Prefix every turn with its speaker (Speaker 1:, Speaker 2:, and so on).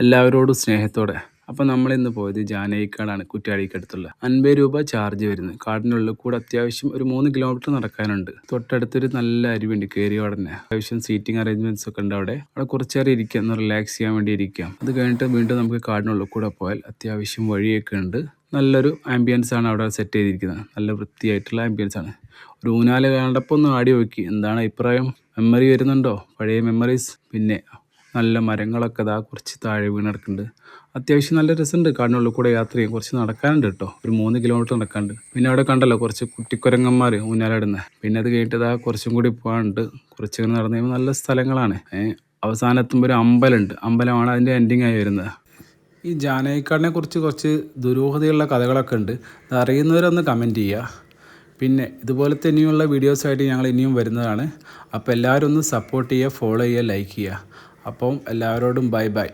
Speaker 1: എല്ലാവരോടും സ്നേഹത്തോടെ. അപ്പോൾ നമ്മളിന്ന് പോയത് ജാനകിക്കാടാണ്, കുറ്റ്യാടിക്കടുത്തുള്ള. 50 രൂപ ചാർജ് വരുന്നത്. കാടിനുള്ളിൽ കൂടെ അത്യാവശ്യം ഒരു 3 കിലോമീറ്റർ നടക്കാനുണ്ട്. തൊട്ടടുത്തൊരു നല്ല അരുവിണ്ട്, കയറിയ ഉടനെ. അത്യാവശ്യം സീറ്റിംഗ് അറേഞ്ച്മെന്റ്സ് ഒക്കെ ഉണ്ട് അവിടെ. കുറച്ച് നേരം ഇരിക്കാം, ഒന്ന് റിലാക്സ് ചെയ്യാൻ വേണ്ടി ഇരിക്കാം. അത് കഴിഞ്ഞിട്ട് വീണ്ടും നമുക്ക് കാടിനുള്ളിൽ കൂടെ പോയാൽ അത്യാവശ്യം വഴിയൊക്കെ ഉണ്ട്. നല്ലൊരു ആംബിയൻസ് ആണ് അവിടെ സെറ്റ് ചെയ്തിരിക്കുന്നത്. നല്ല വൃത്തിയായിട്ടുള്ള ആംബിയൻസ് ആണ്. ഒരു ഊഞ്ഞാല് കണ്ടപ്പോൾ ഒന്ന് ആടി നോക്കി. എന്താണ് അഭിപ്രായം? മെമ്മറി വരുന്നുണ്ടോ? പഴയ മെമ്മറീസ്. പിന്നെ നല്ല മരങ്ങളൊക്കെ ഇതാ കുറച്ച് താഴെ വീണ് കിടക്കുന്നുണ്ട്. അത്യാവശ്യം നല്ല രസമുണ്ട്. കാടിനുള്ളിൽ കൂടെ യാത്ര ചെയ്യാൻ കുറച്ച് നടക്കാനുണ്ട് കേട്ടോ, ഒരു 3 കിലോമീറ്റർ നടക്കാനുണ്ട്. പിന്നെ അവിടെ കണ്ടല്ലോ കുറച്ച് കുട്ടിക്കുരങ്ങന്മാർ ഊഞ്ഞാലാടുന്നത്. പിന്നെ അത് കഴിഞ്ഞിട്ട് ഇതാ കുറച്ചും കൂടി പോകാനുണ്ട്. കുറച്ച് നടന്നു കഴിയുമ്പോൾ നല്ല സ്ഥലങ്ങളാണ്. അവസാനത്തുമ്പോൾ ഒരു അമ്പലമുണ്ട്. അമ്പലമാണ് അതിൻ്റെ എൻഡിങ് ആയി വരുന്നത്. ഈ ജാനകിക്കാടിനെ കുറിച്ച് കുറച്ച് ദുരൂഹതയുള്ള കഥകളൊക്കെ ഉണ്ട്. അത് അറിയുന്നവരൊന്ന് കമൻറ്റ് ചെയ്യുക. പിന്നെ ഇതുപോലത്തെ ഇനിയുള്ള വീഡിയോസായിട്ട് ഞങ്ങൾ ഇനിയും വരുന്നതാണ്. അപ്പോൾ എല്ലാവരും ഒന്ന് സപ്പോർട്ട് ചെയ്യുക, ഫോളോ ചെയ്യുക, ലൈക്ക് ചെയ്യുക. അപ്പം എല്ലാവരോടും ബൈ ബൈ.